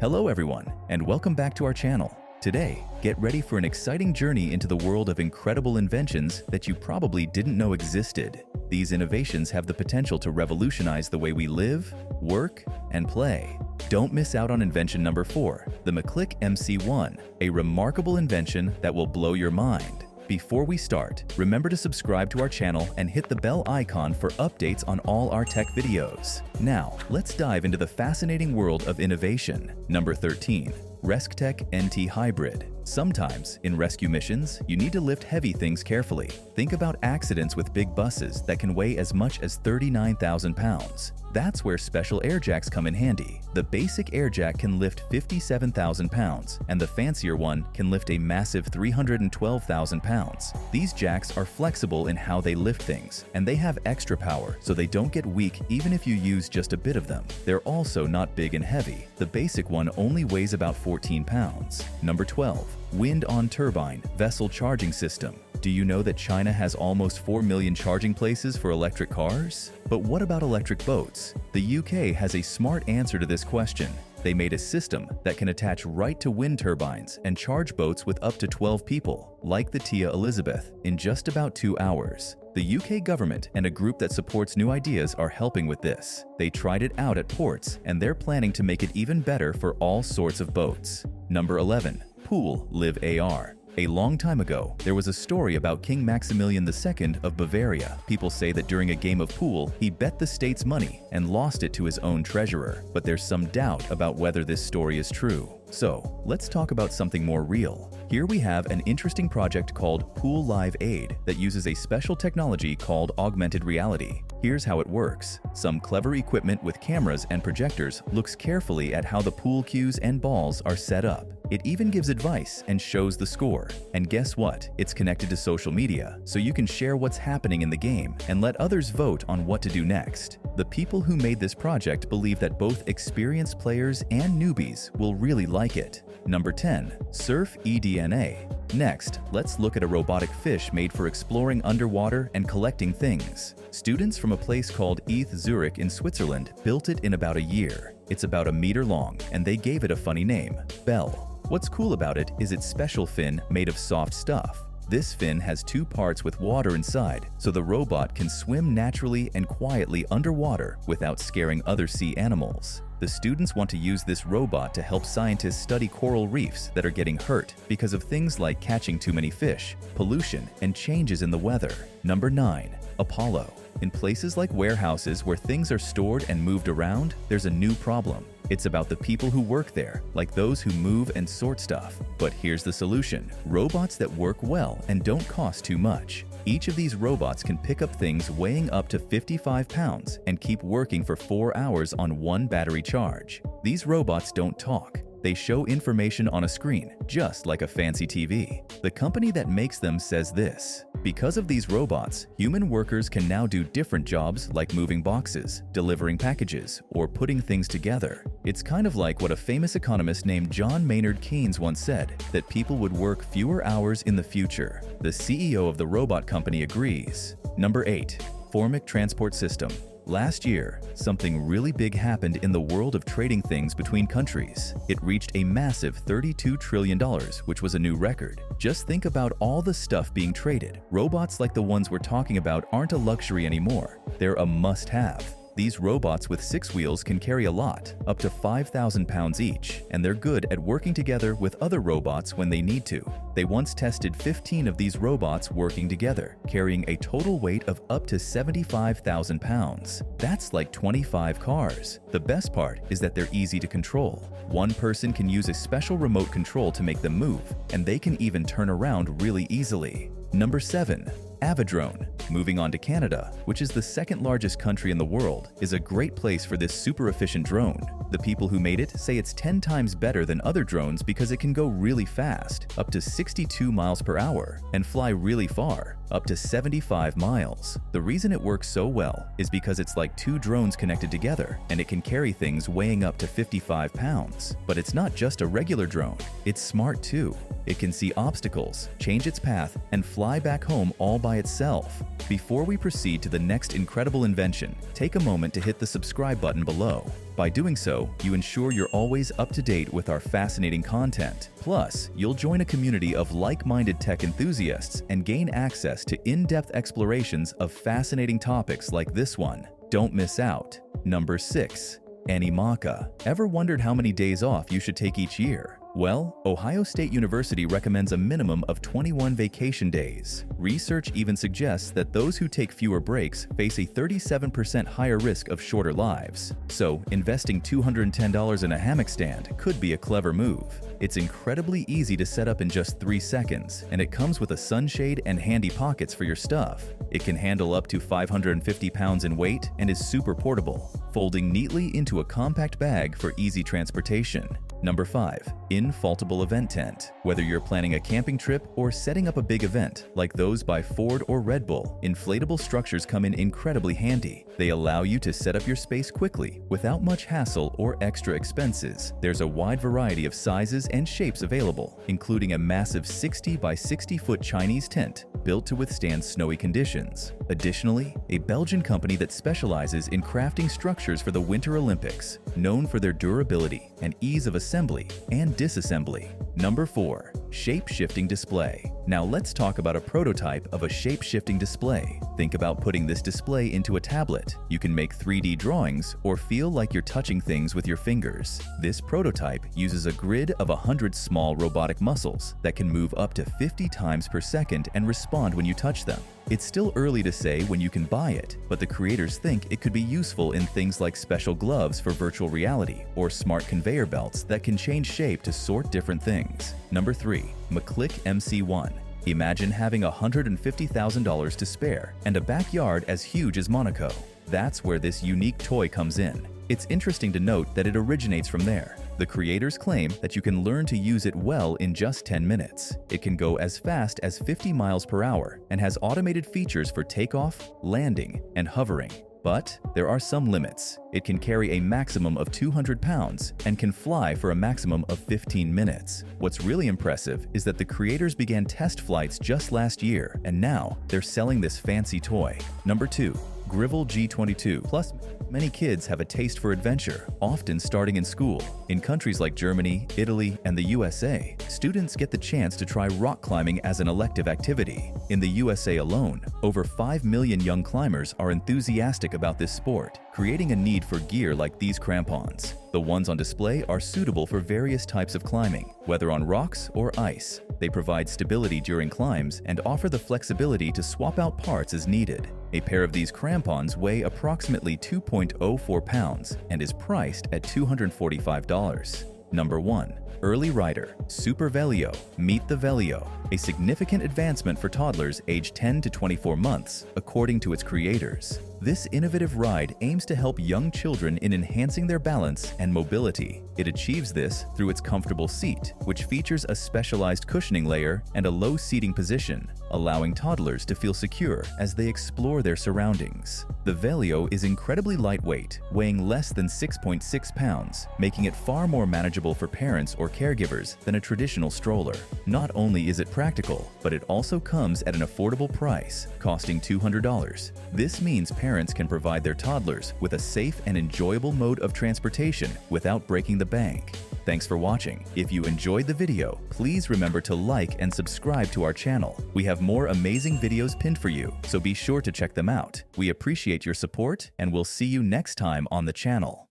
Hello everyone, and welcome back to our channel. Today, get ready for an exciting journey into the world of incredible inventions that you probably didn't know existed. These innovations have the potential to revolutionize the way we live, work, and play. Don't miss out on invention number 4, the McClick MC1, a remarkable invention that will blow your mind. Before we start, remember to subscribe to our channel and hit the bell icon for updates on all our tech videos. Now, let's dive into the fascinating world of innovation. Number 13. RescTech NT Hybrid. Sometimes, in rescue missions, you need to lift heavy things carefully. Think about accidents with big buses that can weigh as much as 39,000 pounds. That's where special air jacks come in handy. The basic air jack can lift 57,000 pounds, and the fancier one can lift a massive 312,000 pounds. These jacks are flexible in how they lift things, and they have extra power so they don't get weak even if you use just a bit of them. They're also not big and heavy. The basic one only weighs about 14 pounds. Number 12. Wind-on-turbine vessel charging system. Do you know that China has almost 4 million charging places for electric cars? But what about electric boats? The UK has a smart answer to this question. They made a system that can attach right to wind turbines and charge boats with up to 12 people, like the Tia Elizabeth, in just about 2 hours. The UK government and a group that supports new ideas are helping with this. They tried it out at ports, and they're planning to make it even better for all sorts of boats. Number 11. Pool Live AR. A long time ago, there was a story about King Maximilian II of Bavaria. People say that during a game of pool, he bet the state's money and lost it to his own treasurer. But there's some doubt about whether this story is true. So, let's talk about something more real. Here we have an interesting project called Pool Live Aid that uses a special technology called augmented reality. Here's how it works. Some clever equipment with cameras and projectors looks carefully at how the pool cues and balls are set up. It even gives advice and shows the score. And guess what? It's connected to social media, so you can share what's happening in the game and let others vote on what to do next. The people who made this project believe that both experienced players and newbies will really like it. Number 10. SURF-eDNA. Next, let's look at a robotic fish made for exploring underwater and collecting things. Students from a place called ETH Zurich in Switzerland built it in about a year. It's about a meter long, and they gave it a funny name, Belle. What's cool about it is its special fin made of soft stuff. This fin has 2 parts with water inside, so the robot can swim naturally and quietly underwater without scaring other sea animals. The students want to use this robot to help scientists study coral reefs that are getting hurt because of things like catching too many fish, pollution, and changes in the weather. Number 9. Apollo. In places like warehouses where things are stored and moved around, there's a new problem. It's about the people who work there, like those who move and sort stuff. But here's the solution: robots that work well and don't cost too much. Each of these robots can pick up things weighing up to 55 pounds and keep working for 4 hours on one battery charge. These robots don't talk. They show information on a screen, just like a fancy TV. The company that makes them says this: because of these robots, human workers can now do different jobs like moving boxes, delivering packages, or putting things together. It's kind of like what a famous economist named John Maynard Keynes once said, that people would work fewer hours in the future. The CEO of the robot company agrees. Number 8. Formic Transport System. Last year, something really big happened in the world of trading things between countries. It reached a massive $32 trillion, which was a new record. Just think about all the stuff being traded. Robots like the ones we're talking about aren't a luxury anymore. They're a must-have. These robots with 6 wheels can carry a lot, up to 5,000 pounds each, and they're good at working together with other robots when they need to. They once tested 15 of these robots working together, carrying a total weight of up to 75,000 pounds. That's like 25 cars. The best part is that they're easy to control. One person can use a special remote control to make them move, and they can even turn around really easily. Number 7. Avidrone. Moving on to Canada, which is the 2nd largest country in the world, is a great place for this super efficient drone. The people who made it say it's 10 times better than other drones because it can go really fast, up to 62 miles per hour, and fly really far, up to 75 miles. The reason it works so well is because it's like 2 drones connected together, and it can carry things weighing up to 55 pounds. But it's not just a regular drone, it's smart too. It can see obstacles, change its path, and fly back home all by itself. Before we proceed to the next incredible invention, take a moment to hit the subscribe button below. By doing so, you ensure you're always up to date with our fascinating content. Plus, you'll join a community of like-minded tech enthusiasts and gain access to in-depth explorations of fascinating topics like this one. Don't miss out. Number 6. Animaka. Ever wondered how many days off you should take each year? Well, Ohio State University recommends a minimum of 21 vacation days. Research even suggests that those who take fewer breaks face a 37% higher risk of shorter lives. So, investing $210 in a hammock stand could be a clever move. It's incredibly easy to set up in just 3 seconds, and it comes with a sunshade and handy pockets for your stuff. It can handle up to 550 pounds in weight and is super portable, folding neatly into a compact bag for easy transportation. Number 5. Infaltable Event Tent. Whether you're planning a camping trip or setting up a big event like those by Ford or Red Bull, inflatable structures come in incredibly handy. They allow you to set up your space quickly without much hassle or extra expenses. There's a wide variety of sizes and shapes available, including a massive 60 by 60 foot Chinese tent built to withstand snowy conditions. Additionally, a Belgian company that specializes in crafting structures for the Winter Olympics, known for their durability and ease of assembly and disassembly. Number 4. Shape-shifting display. Now let's talk about a prototype of a shape-shifting display. Think about putting this display into a tablet. You can make 3D drawings or feel like you're touching things with your fingers. This prototype uses a grid of 100 small robotic muscles that can move up to 50 times per second and respond when you touch them. It's still early to say when you can buy it, but the creators think it could be useful in things like special gloves for virtual reality or smart conveyor belts that can change shape to sort different things. Number 3. McClick MC1. Imagine having $150,000 to spare and a backyard as huge as Monaco. That's where this unique toy comes in. It's interesting to note that it originates from there. The creators claim that you can learn to use it well in just 10 minutes. It can go as fast as 50 miles per hour and has automated features for takeoff, landing, and hovering. But there are some limits. It can carry a maximum of 200 pounds and can fly for a maximum of 15 minutes. What's really impressive is that the creators began test flights just last year, and now they're selling this fancy toy. Number 2. Grivel G22. Plus, many kids have a taste for adventure, often starting in school. In countries like Germany, Italy, and the USA, students get the chance to try rock climbing as an elective activity. In the USA alone, over 5 million young climbers are enthusiastic about this sport, creating a need for gear like these crampons. The ones on display are suitable for various types of climbing, whether on rocks or ice. They provide stability during climbs and offer the flexibility to swap out parts as needed. A pair of these crampons weigh approximately 2.04 pounds and is priced at $245. Number 1. Early Rider Super Velio. Meet the Velio, a significant advancement for toddlers aged 10 to 24 months, according to its creators. This innovative ride aims to help young children in enhancing their balance and mobility. It achieves this through its comfortable seat, which features a specialized cushioning layer and a low seating position, allowing toddlers to feel secure as they explore their surroundings. The Velio is incredibly lightweight, weighing less than 6.6 pounds, making it far more manageable for parents or caregivers than a traditional stroller. Not only is it practical, but it also comes at an affordable price, costing $200. This means parents can provide their toddlers with a safe and enjoyable mode of transportation without breaking the bank. Thanks for watching. If you enjoyed the video, please remember to like and subscribe to our channel. We have more amazing videos pinned for you, so be sure to check them out. We appreciate your support, and we'll see you next time on the channel.